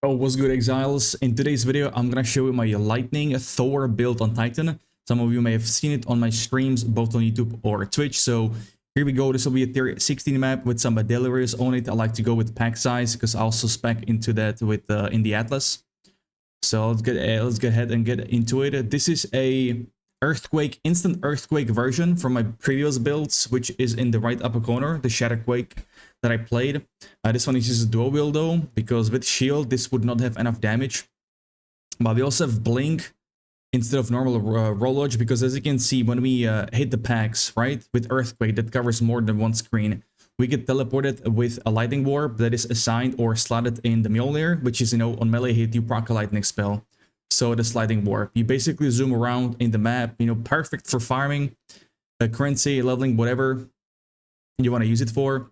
Oh, what's good, Exiles? In today's video, I'm gonna show you my Lightning THOR build on Titan. Some of you may have seen it on my streams, both on YouTube or Twitch. So here we go. This will be a tier 16 map with some deliveries on it. I like to go with pack size because I also spec into that with in the Atlas. So let's get ahead and get into it. This is a instant earthquake version from my previous builds, which is in the right upper corner, the Shatterquake that I played. This one is just a dual wield though, because with shield this would not have enough damage. But we also have blink instead of normal roll dodge, because as you can see, when we hit the packs, right, with earthquake that covers more than one screen, we get teleported with a lightning warp that is assigned or slotted in the Mjolnir, which is, on melee hit you proc a lightning spell. So the sliding warp, you basically zoom around in the map, perfect for farming, currency, leveling, whatever you want to use it for.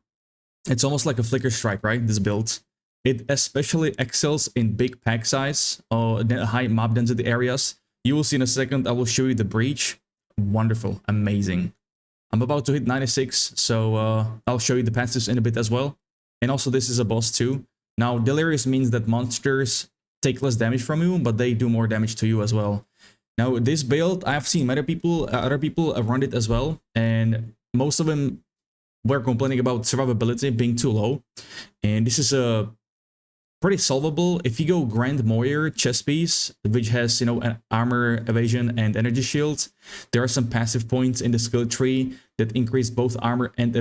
It's almost like a flicker strike, right? This build. It especially excels in big pack size or high mob density areas. You will see in a second. I will show you the breach. Wonderful, amazing. I'm about to hit 96, so I'll show you the passives in a bit as well. And also this is a boss too. Now delirious means that monsters take less damage from you, but they do more damage to you as well. Now this build, I've seen other people run it as well, and most of them were complaining about survivability being too low, and this is a pretty solvable. If you go Grand Moyer chest piece, which has an armor, evasion, and energy shield, there are some passive points in the skill tree that increase both armor and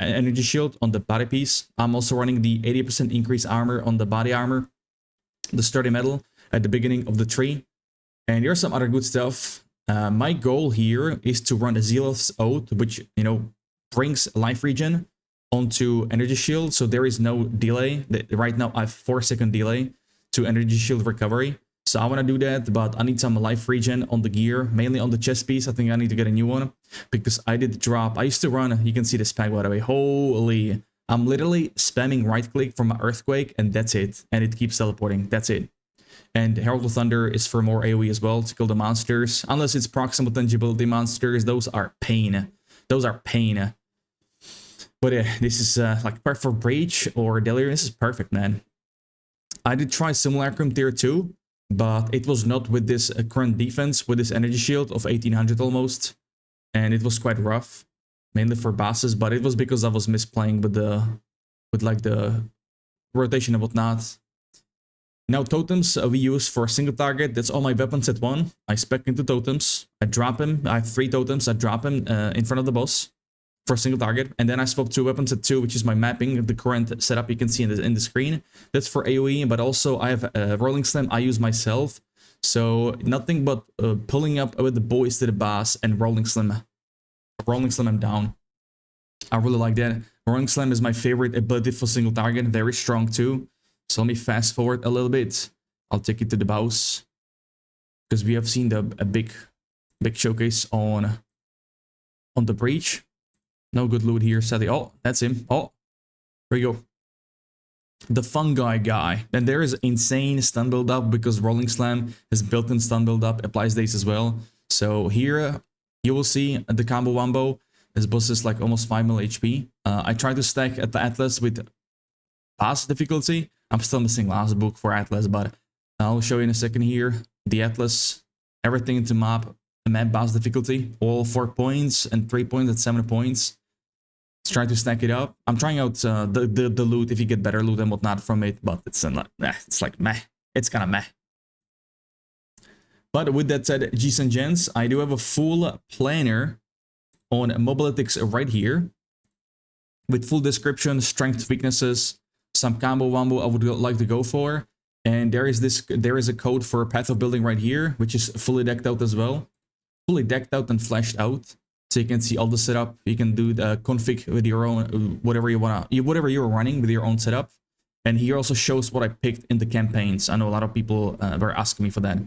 energy shield on the body piece. I'm also running the 80% increase armor on the body armor, the sturdy metal at the beginning of the tree, and there's some other good stuff. My goal here is to run a Zealoth's Oath, which brings life regen onto energy shield, so there is no delay. Right now I have 4-second delay to energy shield recovery, so I want to do that, but I need some life regen on the gear, mainly on the chest piece. I think I need to get a new one because I did drop. I used to run, you can see this pack by the way, holy, I'm literally spamming right click from my earthquake and that's it, and it keeps teleporting, that's it. And Herald of Thunder is for more AoE as well to kill the monsters, unless it's proximal tangibility monsters. Those are pain. Those are pain. But yeah, this is like perfect for Breach or Delirium. This is perfect, man. I did try Simulacrum tier 2, but it was not with this current defense, with this energy shield of 1800 almost. And it was quite rough, mainly for bosses, but it was because I was misplaying with like the rotation and whatnot. Now totems we use for a single target. That's all my weapons at 1. I spec into totems. I drop him. I have 3 totems. I drop him in front of the boss for a single target, and then I swap 2 weapons at 2, which is my mapping of the current setup you can see in the screen. That's for AoE, but also I have a rolling slam I use myself, so nothing but pulling up with the boys to the boss and rolling slam him down. I really like that. Rolling slam is my favorite ability for single target, very strong too. So let me fast forward a little bit. I'll take it to the boss because we have seen a big showcase on the breach. No good loot here, sadly. Oh, that's him. Oh, there you go. The fungi guy. And there is insane stun build up because Rolling Slam has built-in stun build up, applies days as well. So here you will see the combo wombo. This boss is like almost 5 mil HP. I tried to stack at the Atlas with pass difficulty. I'm still missing last book for Atlas, but I'll show you in a second here. The Atlas, everything into map boss difficulty, all 4 points and 3 points at 7 points. Let's try to stack it up. I'm trying out the loot if you get better loot and whatnot from it, but it's like meh. It's kind of meh. But with that said, G's and gents, I do have a full planner on Mobilitics right here with full description, strength, weaknesses, some combo wombo I would like to go for, and there is a code for Path of Building right here, which is fully decked out as well. Fully decked out and fleshed out, so you can see all the setup. You can do the config with your own, whatever you wanna, whatever you're running with your own setup. And here also shows what I picked in the campaigns. I know a lot of people were asking me for that.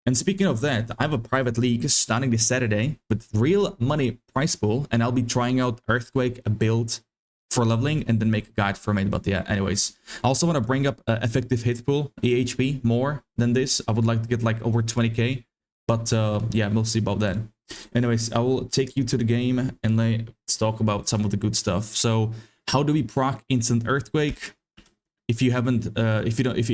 And speaking of that, I have a private league starting this Saturday with real money prize pool, and I'll be trying out Earthquake build for leveling and then make a guide from it. But yeah, anyways, I also want to bring up effective hit pool, EHP, more than this. I would like to get like over 20k. But yeah, we'll see about that. Anyways, I will take you to the game and let's talk about some of the good stuff. So how do we proc instant earthquake? if you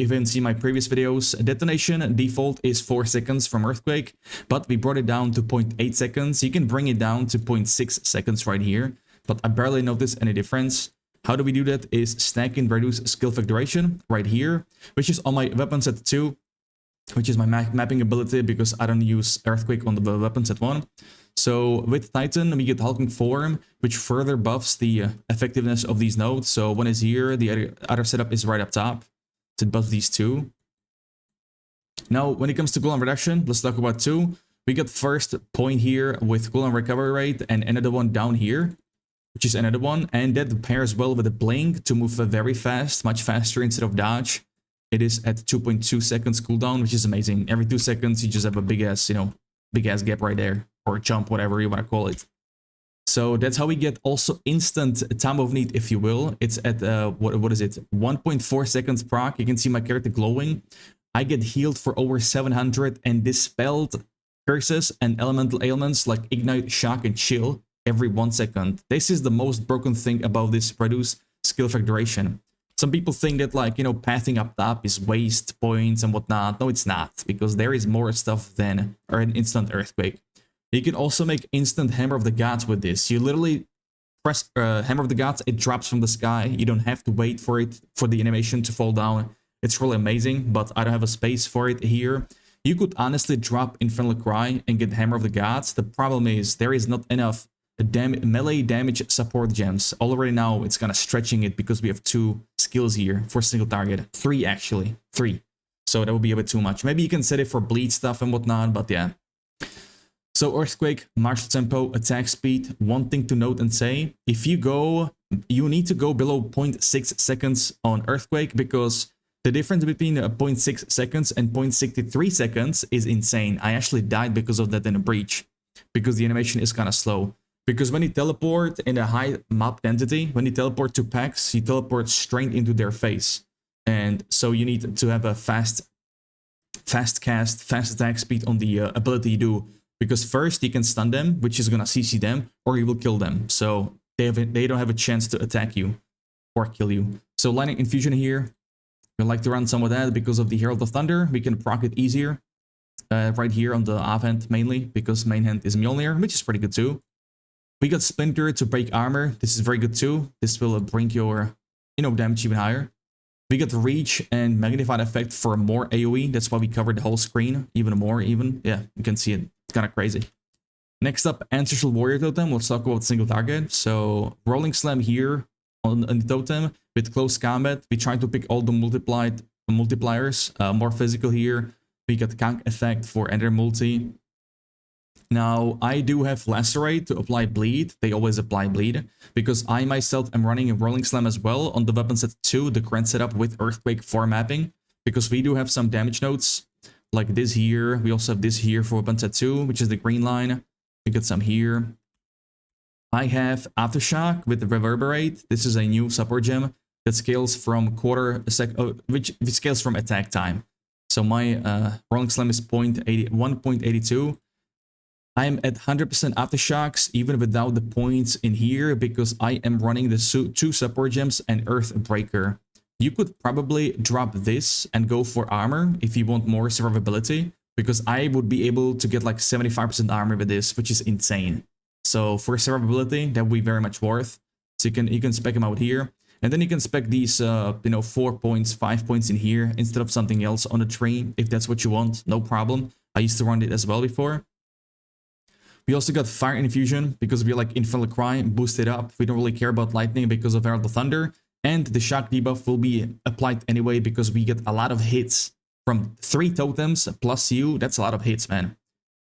haven't seen my previous videos, detonation default is 4 seconds from Earthquake, but we brought it down to 0.8 seconds. You can bring it down to 0.6 seconds right here, but I barely notice any difference. How do we do that? Is stack and reduce skill effect duration right here, which is on my weapon set 2, which is my mapping ability because I don't use Earthquake on the weapon set 1. So with Titan, we get Hulking Form, which further buffs the effectiveness of these nodes. So one is here, the other setup is right up top. So it buffs these two. Now, when it comes to cooldown reduction, let's talk about 2. We got first point here with cooldown recovery rate and another one down here, which is another one. And that pairs well with a blink to move very fast, much faster instead of dodge. It is at 2.2 seconds cooldown, which is amazing. Every 2 seconds, you just have a big ass, big ass gap right there. Or jump, whatever you want to call it. So that's how we get also instant time of need, if you will. It's at, what is it? 1.4 seconds proc. You can see my character glowing. I get healed for over 700 and dispelled curses and elemental ailments like Ignite, Shock, and Chill every 1 second. This is the most broken thing about this reduce skill effect duration. Some people think that, like, pathing up top is waste points and whatnot. No, it's not, because there is more stuff than an instant Earthquake. You can also make instant Hammer of the Gods with this. You literally press Hammer of the Gods, it drops from the sky. You don't have to wait for the animation to fall down. It's really amazing, but I don't have a space for it here. You could honestly drop Infernal Cry and get Hammer of the Gods. The problem is there is not enough melee damage support gems. Already now it's kind of stretching it because we have 2 skills here for single target. 3 actually. 3. So that would be a bit too much. Maybe you can set it for bleed stuff and whatnot, but yeah. So Earthquake, martial tempo, attack speed. One thing to note and say, if you need to go below 0.6 seconds on Earthquake because the difference between 0.6 seconds and 0.63 seconds is insane. I actually died because of that in a breach, because the animation is kind of slow. Because when you teleport in a high map density, when you teleport to packs, you teleport straight into their face. And so you need to have a fast cast, fast attack speed on the ability you do. Because first you can stun them, which is gonna CC them, or you will kill them. So they don't have a chance to attack you or kill you. So Lightning Infusion here, we like to run some of that because of the Herald of Thunder. We can proc it easier right here on the offhand mainly, because main hand is Mjolnir, which is pretty good too. We got Splinter to break armor. This is very good too. This will bring your damage even higher. We got Reach and Magnified Effect for more AoE. That's why we covered the whole screen even more even. Yeah, you can see it. It's kind of crazy. Next up, Ancestral Warrior Totem. Let's talk about single target. So Rolling Slam here on the totem with close combat. We try to pick all the multipliers. More physical here. We got Kank effect for Ender multi. Now, I do have Lacerate to apply bleed. They always apply bleed because I myself am running a Rolling Slam as well on the weapon set 2, the current setup with Earthquake 4 mapping, because we do have some damage nodes like this here. We also have this here for weapon set 2, which is the green line. We got some here. I have Aftershock with the Reverberate. This is a new support gem that scales from which scales from attack time. So my Rolling Slam is 1.82. I am at 100% Aftershocks even without the points in here because I am running the 2 support gems and Earthbreaker. You could probably drop this and go for armor if you want more survivability, because I would be able to get like 75% armor with this, which is insane. So for survivability, that would be very much worth. So you can spec them out here, and then you can spec these 4 points, 5 points in here instead of something else on the tree if that's what you want. No problem. I used to run it as well before. We also got Fire Infusion because we like Infernal Cry, boost it up. We don't really care about Lightning because of Herald of Thunder. And the Shock debuff will be applied anyway because we get a lot of hits from 3 totems plus you. That's a lot of hits, man.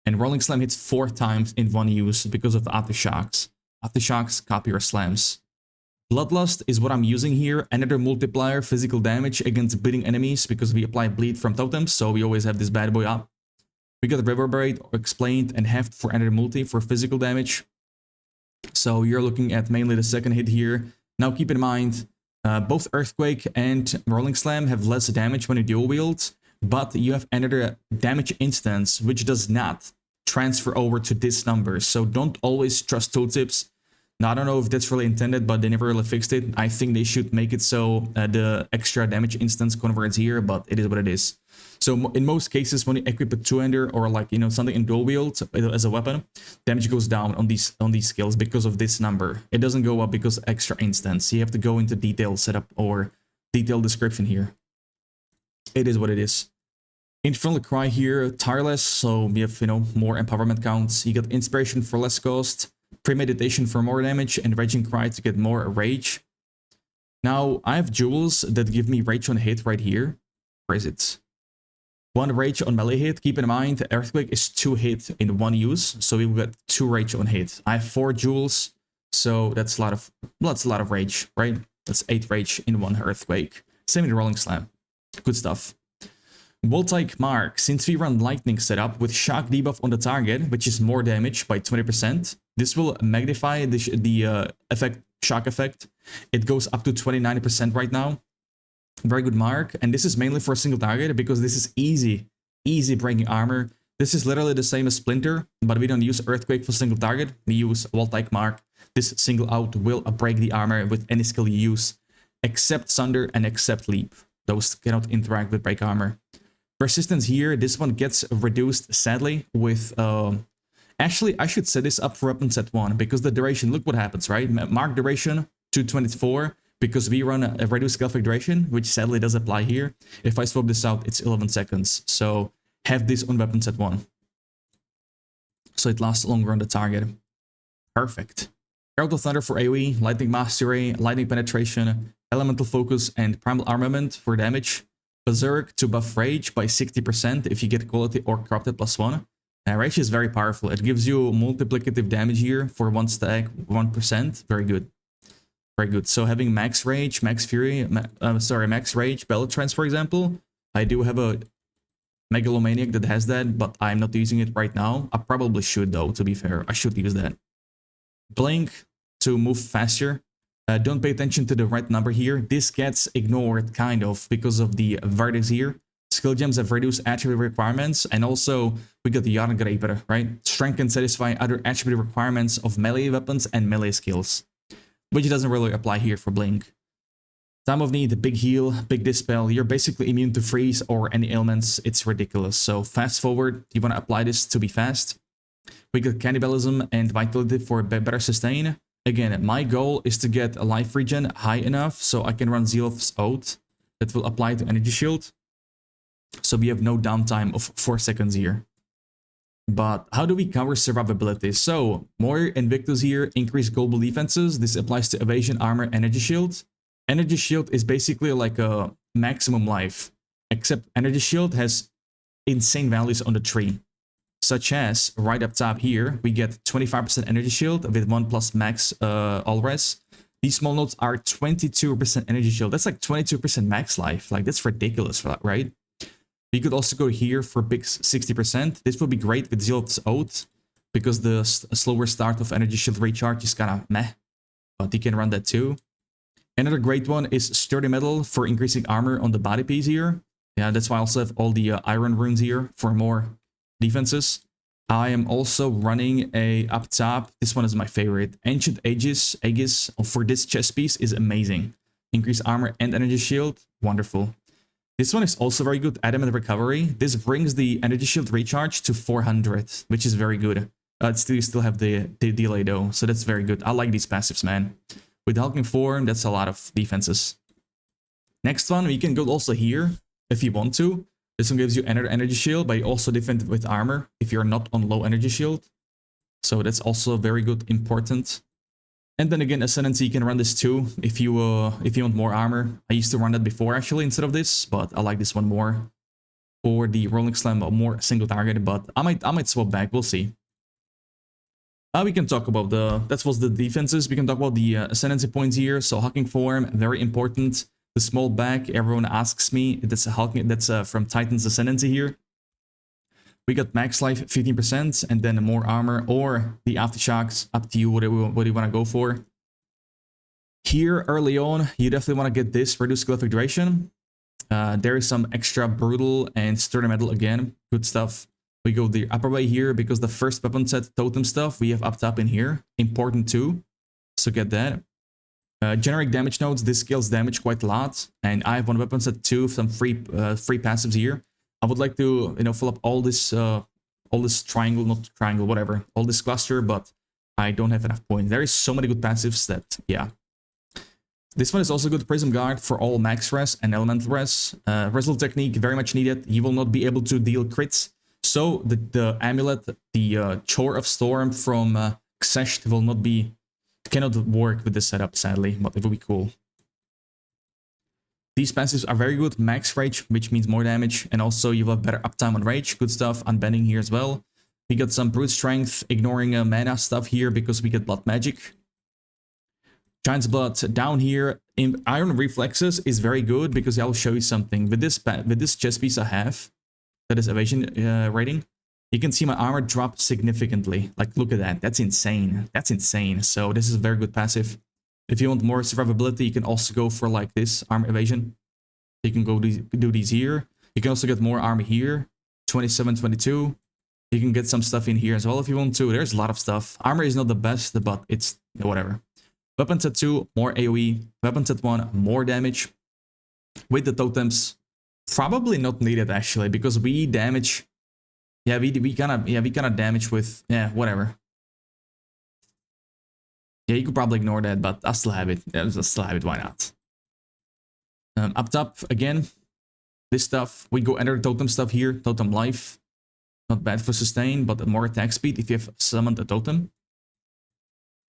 And Rolling Slam hits 4 times in one use because of the Aftershocks. Aftershocks, copy your slams. Bloodlust is what I'm using here. Another multiplier, physical damage against bleeding enemies because we apply bleed from totems. So we always have this bad boy up. We got the Reverberate, Explained, and Heft for another multi for physical damage. So you're looking at mainly the second hit here. Now keep in mind, both Earthquake and Rolling Slam have less damage when you dual wield, but you have another damage instance which does not transfer over to this number. So don't always trust tooltips. Now, I don't know if that's really intended, but they never really fixed it. I think they should make it so the extra damage instance converts here, but it is what it is. So in most cases, when you equip a two-hander or like, you know, something in dual wield as a weapon, damage goes down on these skills because of this number. It doesn't go up because extra instance. You have to go into detailed setup or detailed description here. It is what it is. Infernal Cry here, tireless, so you have, you know, more empowerment counts. You get inspiration for less cost, premeditation for more damage, and Raging Cry to get more rage. Now, I have jewels that give me rage on hit right here. Where is it? 1 rage on melee hit. Keep in mind, Earthquake is 2 hit in 1 use, so we will get 2 rage on hit. I have 4 jewels, so that's a lot of rage, right? That's 8 rage in 1 Earthquake. Same in the Rolling Slam. Good stuff. Voltaic Mark. Since we run lightning setup with shock debuff on the target, which is more damage by 20%, this will magnify the shock effect. It goes up to 29% right now. Very good mark, and this is mainly for a single target because this is easy breaking armor. This is literally the same as Splinter, but we don't use Earthquake for single target. We use Voltaic Mark. This single out will break the armor with any skill you use, except Sunder and except Leap. Those cannot interact with break armor. Persistence here, this one gets reduced sadly with... Actually, I should set this up for weapon set 1 because the duration, look what happens, right? Mark duration 224 because we run a reduced skill effect duration, which sadly does apply here. If I swap this out, it's 11 seconds. So have this on weapon set 1. So it lasts longer on the target. Perfect. Herald of Thunder for AoE, Lightning Mastery, Lightning Penetration, Elemental Focus, and Primal Armament for damage. Berserk to buff Rage by 60% if you get Quality or Corrupted +1. Rage is very powerful. It gives you multiplicative damage here for 1 stack, 1%. Very good. Very good. So having Max Rage, Max Fury, Max Rage, Ballad Trance, for example. I do have a Megalomaniac that has that, but I'm not using it right now. I probably should though, to be fair. I should use that. Blink to move faster. Don't pay attention to the red number here. This gets ignored, kind of, because of the verdicts here. Skill gems have reduced attribute requirements, and also we got the Jarngreper, right? Strength can satisfy other attribute requirements of melee weapons and melee skills, which doesn't really apply here for Blink. Time of Need, big heal, big dispel. You're basically immune to freeze or any ailments. It's ridiculous. So fast forward, you want to apply this to be fast. We got Cannibalism and Vitality for better sustain. Again, my goal is to get a life regen high enough so I can run Zeal's Oath that will apply to Energy Shield. So we have no downtime of 4 seconds here. But how do we cover survivability? So more Invictus here, increase global defenses. This applies to Evasion, Armor, Energy Shield. Energy Shield is basically like a maximum life, except Energy Shield has insane values on the tree. Such as, right up top here, we get 25% Energy Shield with 1+ max all res. These small notes are 22% Energy Shield. That's like 22% max life. Like, that's ridiculous, right? You could also go here for big 60%. This would be great with Zeal's Oath, because the slower start of Energy Shield recharge is kind of meh. But you can run that too. Another great one is Sturdy Metal for increasing armor on the body piece here. Yeah, that's why I also have all the iron runes here for more defenses. I am also running a up top. This one is my favorite. Ancient Aegis for this chest piece is amazing. Increase armor and energy shield. Wonderful. This one is also very good. Adamant Recovery. This brings the energy shield recharge to 400, which is very good. You still have the delay though, so that's very good. I like these passives, man. With Hulking Form, that's a lot of defenses. Next one, we can go also here if you want to. This one gives you another energy shield, but you also defend with armor if you're not on low energy shield. So that's also very good, important. And then again, Ascendancy, you can run this too if you want more armor. I used to run that before actually instead of this, but I like this one more. For the Rolling Slam, more single target, but I might swap back. We'll see. We can talk about that was the defenses. We can talk about the Ascendancy points here. So Hulking Form, very important. The small back, everyone asks me. That's from Titan's Ascendancy here. We got max life 15% and then more armor or the aftershocks. Up to you what you want to go for. Here early on, you definitely want to get this reduced skill effect duration. There is some extra brutal and sturdy metal again. Good stuff. We go the upper way here because the first weapon set totem stuff we have up top in here. Important too. so get that. Generic damage nodes, this scales damage quite a lot, and I have one weapon set 2, some free passives here. I would like to, you know, fill up all this triangle, not triangle, whatever, all this cluster, but I don't have enough points. There is so many good passives that, yeah. This one is also good Prism Guard for all max res and elemental res. Result technique, very much needed. You will not be able to deal crits. So the amulet, the Chore of Storm from Xesht will not be, cannot work with this setup, sadly, but it will be cool. These passives are very good. Max Rage, which means more damage, and also you will have better uptime on Rage. Good stuff. Unbending here as well. We got some Brute Strength, ignoring mana stuff here because we get Blood Magic. Giant's Blood down here. In Iron Reflexes is very good because I will show you something. With this chest piece I have, that is evasion rating, you can see my armor drop significantly. Like, look at that. That's insane. That's insane. So this is a very good passive. If you want more survivability, you can also go for like this armor evasion. You can go do these here. You can also get more armor here. 27, 22. You can get some stuff in here as well if you want to. There's a lot of stuff. Armor is not the best, but it's whatever. Weapon set 2, more AoE. Weapon set 1, more damage. With the totems, probably not needed actually, because we damage. Yeah, we kind of damage with, yeah, whatever. Yeah, you could probably ignore that, but I still have it. Yeah, I still have it. Why not? Up top again, this stuff. We go enter totem stuff here. Totem life, not bad for sustain, but more attack speed if you have summoned a totem.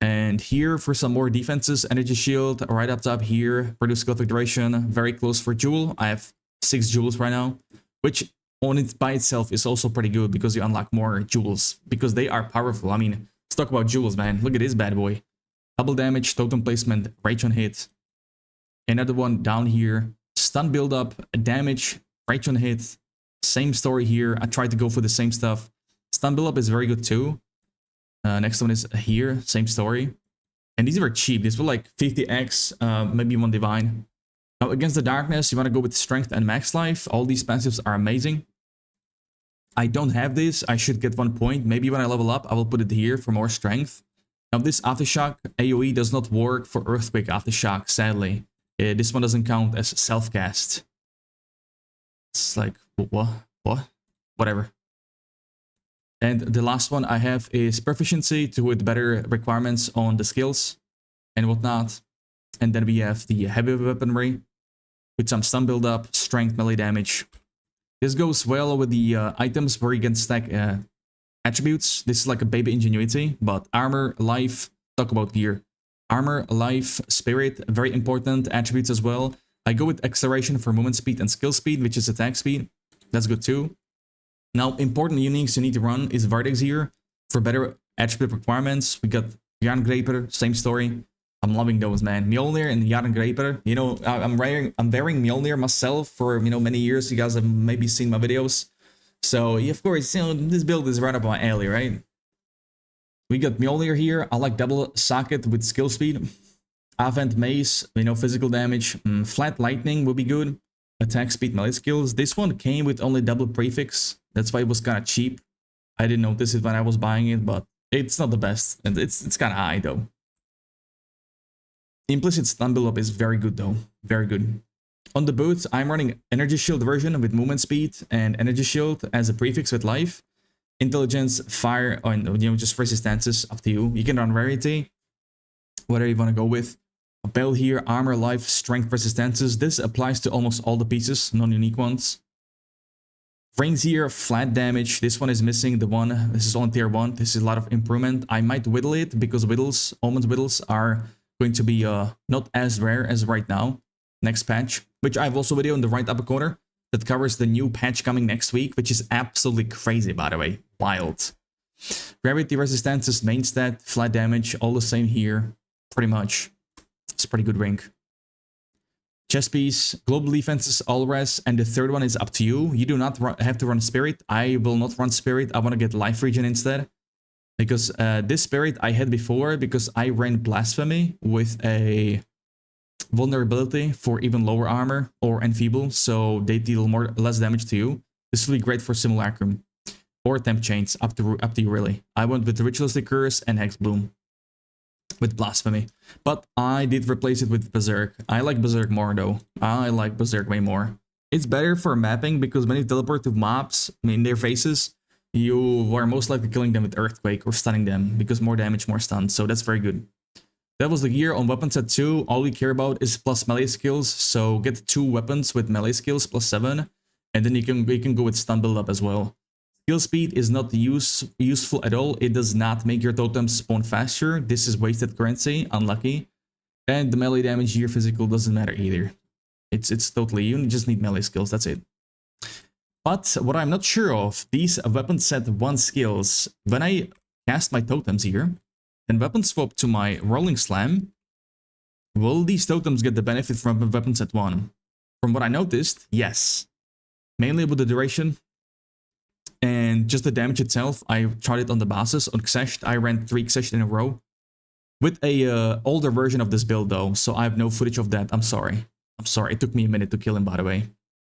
And here for some more defenses, energy shield right up top here. Reduce Gothic duration, very close for jewel. I have 6 jewels right now, which on it by itself is also pretty good because you unlock more jewels because they are powerful. I mean, let's talk about jewels, man. Look at this bad boy. Double damage, totem placement, rage on hit. Another one down here. Stun build up, damage, rage on hit. Same story here. I tried to go for the same stuff. Stun build up is very good too. Next one is here, same story. And these were cheap. These were like 50x, maybe 1 divine. Now against the darkness, you want to go with strength and max life. All these passives are amazing. I don't have this. I should get 1 point. Maybe when I level up, I will put it here for more strength. Now this Aftershock AoE does not work for Earthquake Aftershock, sadly. This one doesn't count as self-cast. It's like, what? Whatever. And the last one I have is Proficiency with better requirements on the skills and whatnot. And then we have the Heavy Weaponry with some stun build up, strength, melee damage. This goes well with the items where you can stack attributes. This is like a baby ingenuity, but armor, life, talk about here. Armor, life, spirit, very important attributes as well. I go with acceleration for movement speed and skill speed, which is attack speed. That's good too. Now, important uniques you need to run is Vertex here for better attribute requirements. We got Yarn Graper, same story. I'm loving those, man. Mjolnir and Yarn Graper. You know, I'm wearing Mjolnir myself for, you know, many years. You guys have maybe seen my videos. So, yeah, of course, you know, this build is right up my alley, right? We got Mjolnir here. I like double socket with skill speed. Avent Mace, you know, physical damage. Flat Lightning would be good. Attack speed, melee skills. This one came with only double prefix. That's why it was kind of cheap. I didn't notice it when I was buying it, but it's not the best. And it's kind of high, though. Implicit stun build up is very good, though. Very good. On the boots, I'm running Energy Shield version with movement speed and Energy Shield as a prefix with life. Intelligence, fire, or, you know, just resistances, up to you. You can run Rarity, whatever you want to go with. A bell here, armor, life, strength, resistances. This applies to almost all the pieces, non-unique ones. Rings here, flat damage. This one is missing the one. This is on tier 1. This is a lot of improvement. I might whittle it because whittles, almond whittles are going to be not as rare as right now. Next patch, which I have also a video in the right upper corner that covers the new patch coming next week, which is absolutely crazy, by the way. Wild. Gravity resistances, main stat, flat damage, all the same here. Pretty much. It's a pretty good ring. Chest piece, global defenses, all res, and the third one is up to you. You do not have to run spirit. I will not run spirit. I want to get life regen instead. Because this spirit I had before because I ran blasphemy with a vulnerability for even lower armor or enfeeble, so they deal less damage to you. This will be great for simulacrum or temp chains, up to you really. I went with the ritualistic curse and hex bloom. with Blasphemy. But I did replace it with Berserk. I like Berserk more though. I like Berserk way more. It's better for mapping because when you teleport to mobs in their faces, you are most likely killing them with Earthquake or stunning them because more damage, more stun. So that's very good. That was the gear on weapon set 2. All we care about is plus melee skills. So get 2 weapons with melee skills plus 7. And then you can go with stun build up as well. Skill speed is not useful at all. It does not make your totems spawn faster. This is wasted currency, unlucky. And the melee damage here physical doesn't matter either. It's totally, you just need melee skills, that's it. But what I'm not sure of, these weapon set 1 skills, when I cast my totems here, and weapon swap to my Rolling Slam, will these totems get the benefit from weapon set 1? From what I noticed, yes. Mainly with the duration and just the damage itself. I tried it on the bosses. On Xeshed, I ran 3 Xeshed in a row. With a older version of this build though, so I have no footage of that. I'm sorry. I'm sorry, it took me a minute to kill him, by the way.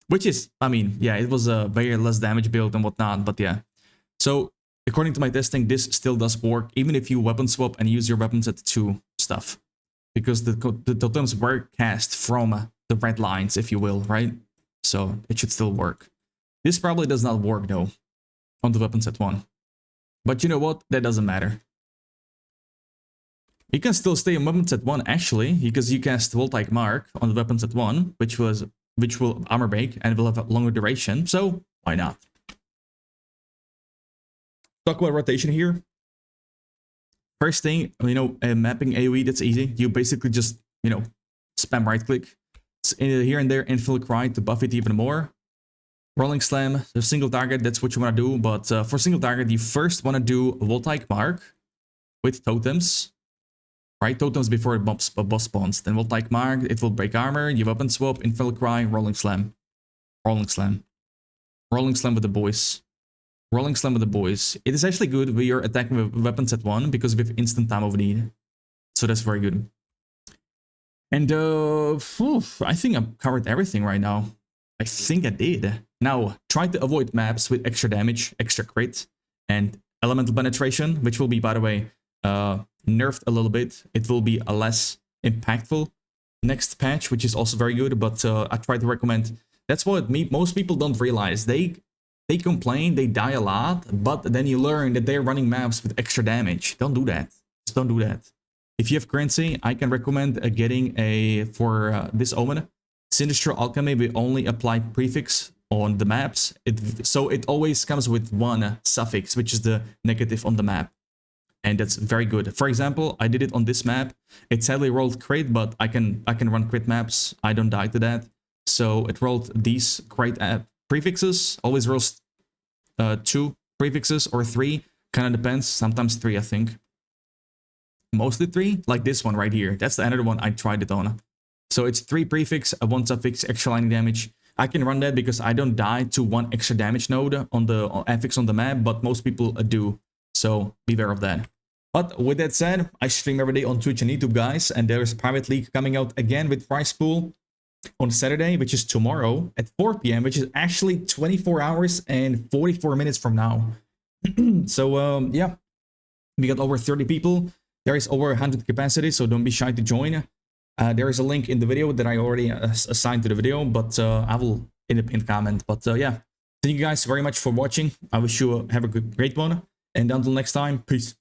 Which is, I mean, yeah, it was a very less damage build and whatnot, but yeah. So, according to my testing, this still does work, even if you weapon swap and use your weapon set 2 stuff. Because the totems were cast from the red lines, if you will, right? So, it should still work. This probably does not work, though, on the weapon set 1. But you know what? That doesn't matter. You can still stay on weapon set 1, actually, because you cast Voltaic Mark on the weapon set 1, which will armor break and will have a longer duration, so why not? Talk about rotation here. First thing, mapping AoE, that's easy. You basically just, spam right click. It's here and there, infill cry to buff it even more. Rolling Slam, a single target, that's what you want to do. But for single target, you first want to do Voltaic Mark with totems. Right, totems before boss spawns. Then Voltaic Mark, it will break armor, you weapon swap, infill cry, Rolling Slam. Rolling Slam. Rolling Slam with the boys. Rolling Slam with the boys. It is actually good when you're attacking with weapon set 1 because we have instant time of need. So that's very good. And I think I've covered everything right now. I think I did. Now, try to avoid maps with extra damage, extra crit, and elemental penetration, which will be, by the way, nerfed a little bit. It will be a less impactful next patch, which is also very good, but I try to recommend. That's what most people don't realize. They complain, they die a lot, but then you learn that they're running maps with extra damage. Don't do that. Just don't do that. If you have currency, I can recommend getting for this omen, Sinistral Alchemy. We only apply prefix on the maps, so it always comes with 1 suffix, which is the negative on the map. And that's very good. For example, I did it on this map. It sadly rolled crit, but I can run crit maps. I don't die to that. So it rolled these crit prefixes. Always rolls 2 prefixes or 3. Kind of depends. Sometimes 3, I think. Mostly 3, like this one right here. That's another one I tried it on. So it's 3 prefix, 1 suffix, extra lightning damage. I can run that because I don't die to 1 extra damage node on the affix on the map, but most people do. So beware of that. But with that said, I stream every day on Twitch and YouTube, guys, and there's Private League coming out again with Prize Pool on Saturday, which is tomorrow at 4 p.m., which is actually 24 hours and 44 minutes from now. So, yeah, we got over 30 people. There is over 100 capacity, so don't be shy to join. There is a link in the video that I already assigned to the video, but I will in the pinned comment. But yeah, thank you guys very much for watching. I wish you have a great one. And until next time, peace.